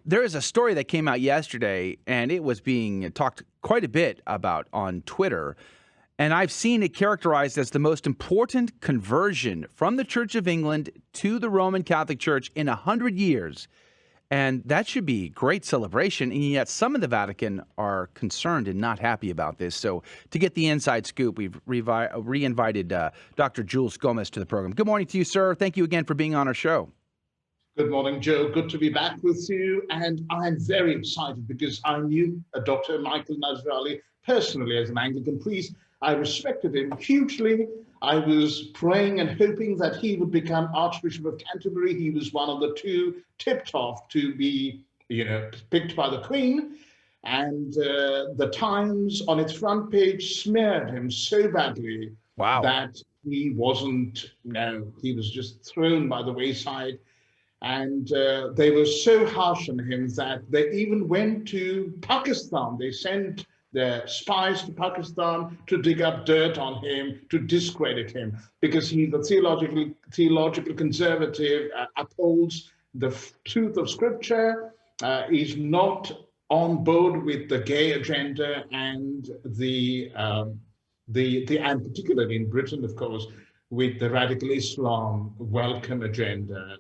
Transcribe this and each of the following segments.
There is a story that came out yesterday, and it was being talked quite a bit about on Twitter. And I've seen it characterized as the most important conversion from the Church of England to the Roman Catholic Church in 100 years. And that should be great celebration. And yet some of the Vatican are concerned and not happy about this. So to get the inside scoop, we've re-invited Dr. Jules Gomez to the program. Good morning to you, sir. Thank you again for being on our show. Good morning, Joe. Good to be back with you. And I'm very excited because I knew Dr. Michael Nazir-Ali personally as an Anglican priest. I respected him hugely. I was praying and hoping that he would become Archbishop of Canterbury. He was one of the two tipped off to be, picked by the Queen. And the Times on its front page smeared him so badly that he wasn't, he was just thrown by the wayside. And they were so harsh on him that they even went to Pakistan. They sent their spies to Pakistan to dig up dirt on him, to discredit him, because he's a theological conservative, upholds the truth of Scripture, is not on board with the gay agenda and and particularly in Britain, of course, with the radical Islam welcome agenda.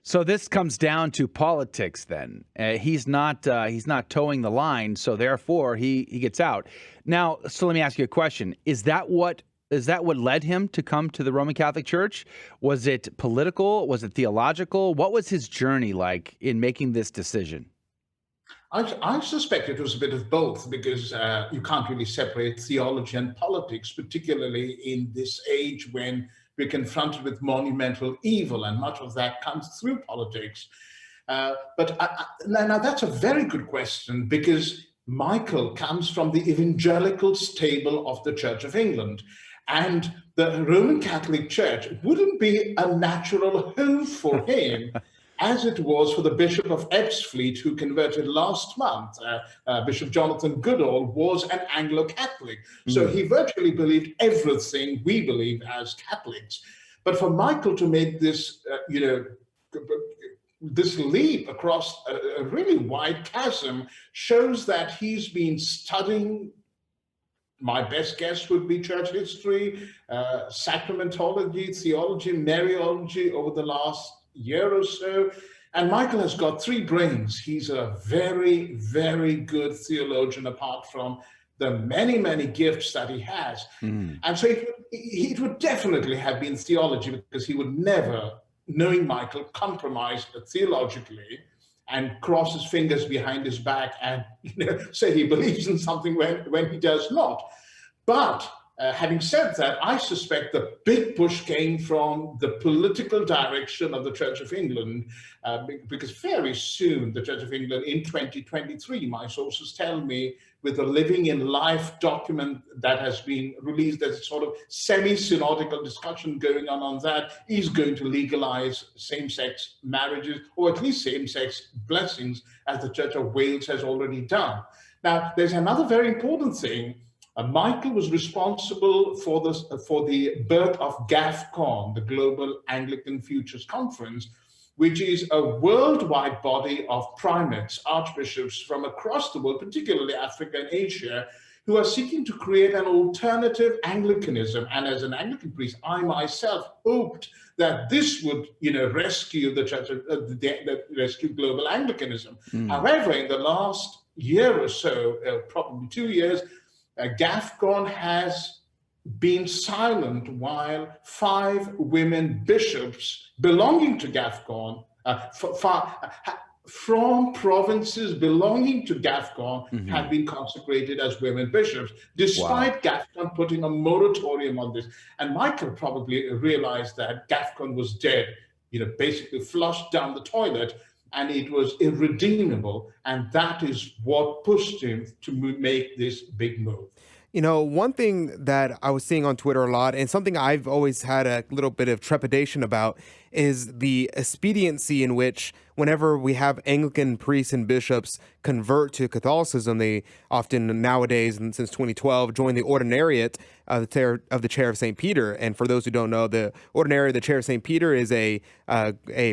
So this comes down to politics then. He's not towing the line, so therefore he gets out. Now, so let me ask you a question. Is that what led him to come to the Roman Catholic Church? Was it political? Was it theological? What was his journey like in making this decision? I suspect it was a bit of both, because you can't really separate theology and politics, particularly in this age when we're confronted with monumental evil, and much of that comes through politics. But now that's a very good question, because Michael comes from the evangelical stable of the Church of England, and the Roman Catholic Church wouldn't be a natural home for him as it was for the Bishop of Ebbsfleet, who converted last month. Bishop Jonathan Goodall was an Anglo-Catholic. So he virtually believed everything we believe as Catholics. But for Michael to make this, this leap across a really wide chasm shows that he's been studying, my best guess would be church history, sacramentology, theology, Mariology over the last year or so. And Michael has got three brains. He's a very, very good theologian, apart from the many, many gifts that he has. And so it would definitely have been theology, because he would never, knowing Michael, compromise theologically and cross his fingers behind his back and say he believes in something when he does not. But having said that, I suspect the big push came from the political direction of the Church of England, because very soon the Church of England in 2023, my sources tell me, with a Living in Life document that has been released, there's a sort of semi-synodical discussion going on that, is going to legalize same-sex marriages, or at least same-sex blessings, as the Church of Wales has already done. Now, there's another very important thing. Michael was responsible for the birth of GAFCON, the Global Anglican Futures Conference, which is a worldwide body of primates, archbishops from across the world, particularly Africa and Asia, who are seeking to create an alternative Anglicanism. And as an Anglican priest, I myself hoped that this would, rescue the Church, rescue global Anglicanism. However, in the last year or so, probably 2 years, GAFCON has been silent while 5 women bishops belonging to GAFCON, from provinces belonging to GAFCON, have been consecrated as women bishops, despite GAFCON putting a moratorium on this. And Michael probably realized that GAFCON was dead, basically flushed down the toilet, and it was irredeemable. And that is what pushed him to make this big move. One thing that I was seeing on Twitter a lot, and something I've always had a little bit of trepidation about, is the expediency in which, whenever we have Anglican priests and bishops convert to Catholicism, they often nowadays, and since 2012, join the ordinariate of the chair of St. Peter. And for those who don't know, the ordinariate of the chair of St. Peter is a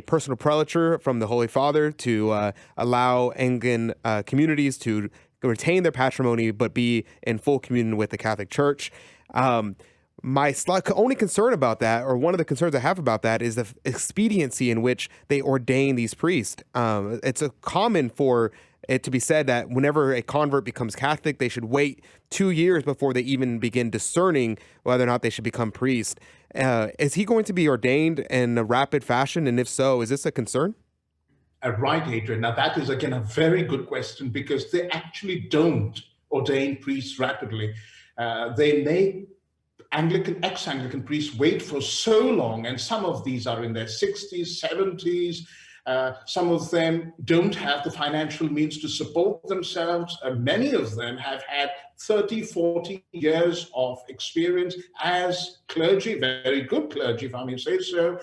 personal prelature from the Holy Father to allow Anglican communities to retain their patrimony, but be in full communion with the Catholic Church. My only concern about that, or one of the concerns I have about that, is the expediency in which they ordain these priests. It's common for it to be said that whenever a convert becomes Catholic, they should wait 2 years before they even begin discerning whether or not they should become priest. Is he going to be ordained in a rapid fashion? And if so, is this a concern? Right, Adrian. Now, that is, again, a very good question, because they actually don't ordain priests rapidly. They make ex-Anglican priests wait for so long, and some of these are in their 60s, 70s. Some of them don't have the financial means to support themselves. Many of them have had 30, 40 years of experience as clergy, very good clergy, if I may say so.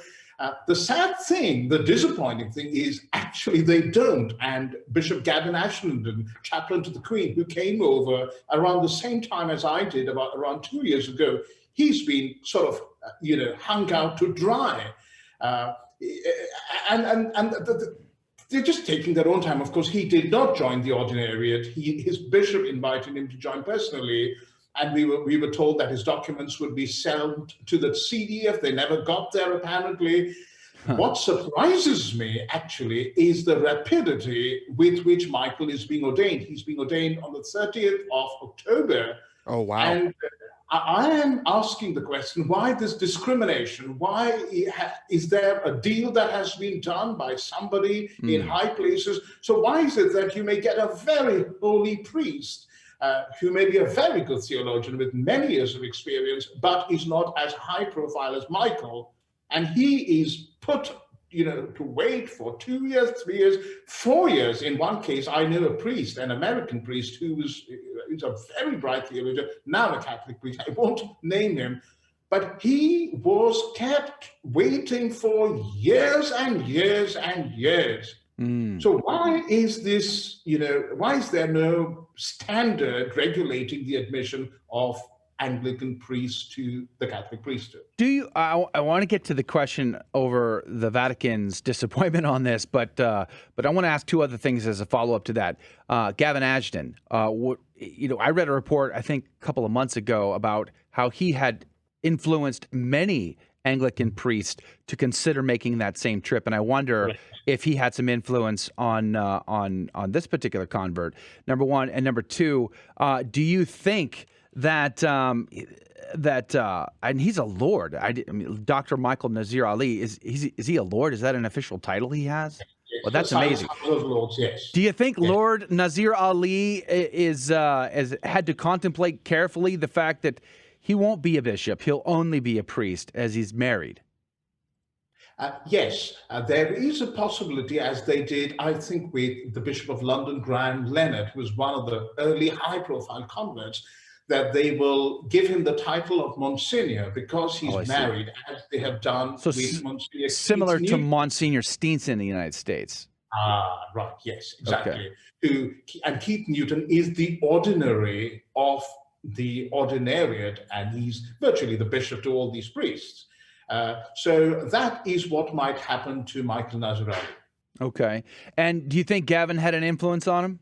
The sad thing, the disappointing thing, is actually they don't. And Bishop Gavin Ashenden, chaplain to the Queen, who came over around the same time as I did, around 2 years ago, he's been sort of, hung out to dry. They're just taking their own time. Of course, he did not join the ordinariate. His bishop invited him to join personally. And we were told that his documents would be sent to the CDF. They never got there, apparently. What surprises me, actually, is the rapidity with which Michael is being ordained. He's being ordained on the 30th of October. Oh, wow. And I am asking the question, why this discrimination? Why is there a deal that has been done by somebody in high places? So why is it that you may get a very holy priest who may be a very good theologian with many years of experience, but is not as high profile as Michael, and he is put, to wait for 2 years, 3 years, 4 years. In one case, I know a priest, an American priest, who's a very bright theologian, now a Catholic priest. I won't name him, but he was kept waiting for years and years and years. So why is this, why is there no standard regulating the admission of Anglican priests to the Catholic priesthood? I want to get to the question over the Vatican's disappointment on this, but I want to ask two other things as a follow-up to that. Gavin Ashenden, I read a report, I think a couple of months ago, about how he had influenced many Anglican priest to consider making that same trip, and I wonder if he had some influence on this particular convert. Number one, and number two, do you think that and he's a lord? I mean, Dr. Michael Nazir-Ali, is he a lord? Is that an official title he has? Well, that's amazing. Lords, yes. Do you think Lord Nazir-Ali is had to contemplate carefully the fact that he won't be a bishop, he'll only be a priest as he's married? Yes, there is a possibility, as they did, I think, with the Bishop of London, Graham Leonard, who was one of the early high-profile converts, that they will give him the title of Monsignor because he's married, as they have done with Monsignor similar Keith to Monsignor Steenson in the United States. Right, yes, exactly. Okay. And Keith Newton is the ordinary of the ordinariate, and he's virtually the bishop to all these priests. So that is what might happen to Michael Nazir-Ali. Okay. And do you think Gavin had an influence on him?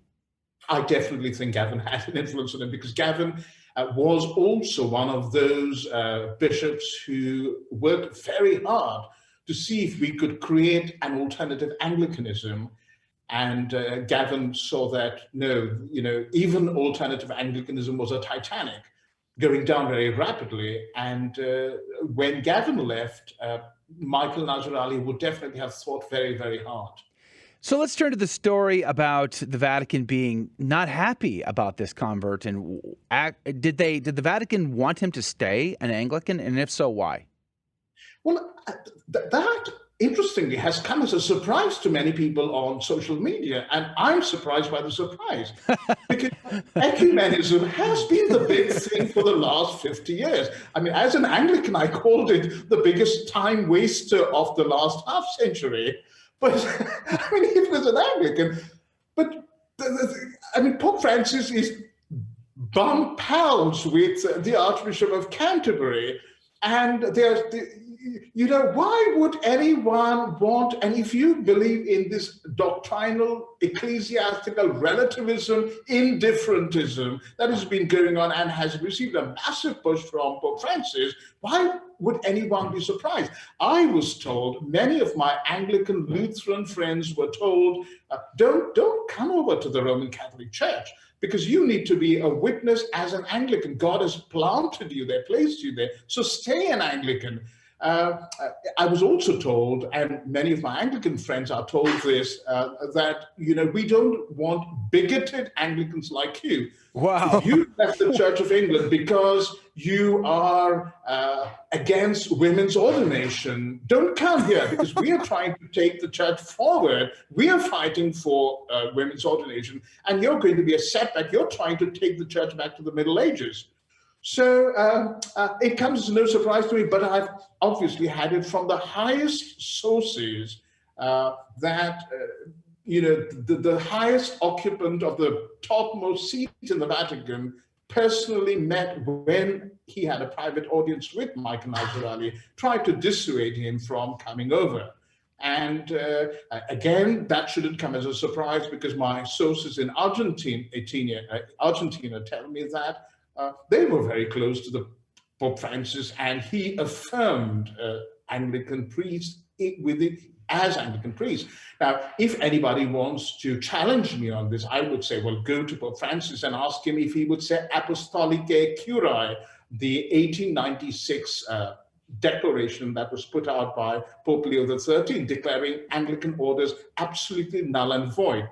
I definitely think Gavin had an influence on him, because Gavin was also one of those bishops who worked very hard to see if we could create an alternative Anglicanism. And Gavin saw that, no, even alternative Anglicanism was a Titanic going down very rapidly. And when Gavin left, Michael Nazir-Ali would definitely have thought very, very hard. So let's turn to the story about the Vatican being not happy about this convert. And did the Vatican want him to stay an Anglican? And if so, why? Well, that interestingly, has come as a surprise to many people on social media. And I'm surprised by the surprise because ecumenism has been the big thing for the last 50 years. I mean, as an Anglican, I called it the biggest time waster of the last half century. But I mean, it was an Anglican. But I mean, Pope Francis is bum pals with the Archbishop of Canterbury. And why would anyone want, and if you believe in this doctrinal ecclesiastical relativism, indifferentism that has been going on and has received a massive push from Pope Francis, why would anyone be surprised? I was told, many of my Anglican Lutheran friends were told, don't come over to the Roman Catholic Church, because you need to be a witness as an Anglican. God has planted you there, placed you there, so stay an Anglican. I was also told, and many of my Anglican friends are told this, that, we don't want bigoted Anglicans like you. Wow. If you left the Church of England because you are against women's ordination, don't come here, because we are trying to take the church forward. We are fighting for women's ordination, and you're going to be a setback. You're trying to take the church back to the Middle Ages. So it comes as no surprise to me, but I've obviously had it from the highest sources that, the highest occupant of the topmost seat in the Vatican personally met when he had a private audience with Michael Nazir-Ali, tried to dissuade him from coming over. And again, that shouldn't come as a surprise, because my sources in Argentina tell me that they were very close to the Pope Francis, and he affirmed Anglican priests as Anglican priests. Now, if anybody wants to challenge me on this, I would say, well, go to Pope Francis and ask him if he would say apostolicae curiae, the 1896 declaration that was put out by Pope Leo XIII, declaring Anglican orders absolutely null and void.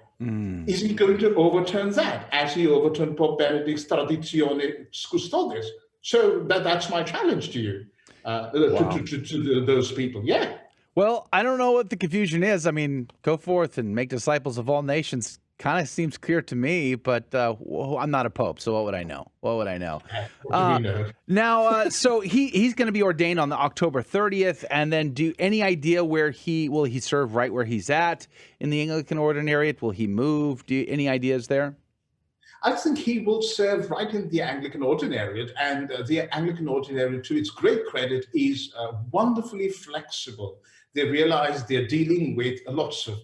Is he going to overturn that, as he overturned Pope Benedict's Traditionis Custodes? So that's my challenge to you, to those people. Yeah. Well, I don't know what the confusion is. I mean, go forth and make disciples of all nations. Kind of seems clear to me, but I'm not a pope, so what would I know? What do you know? Now, so he's going to be ordained on the October 30th, and then any idea where will he serve right where he's at in the Anglican ordinariate? Will he move? Any ideas there? I think he will serve right in the Anglican ordinariate, and the Anglican ordinariate, to its great credit, is wonderfully flexible. They realize they're dealing with lots of,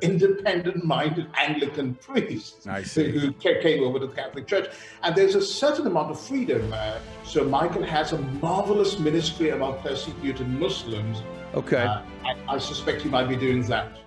independent-minded Anglican priests who came over to the Catholic Church. And there's a certain amount of freedom. So Michael has a marvelous ministry about persecuted Muslims. Okay. I suspect he might be doing that.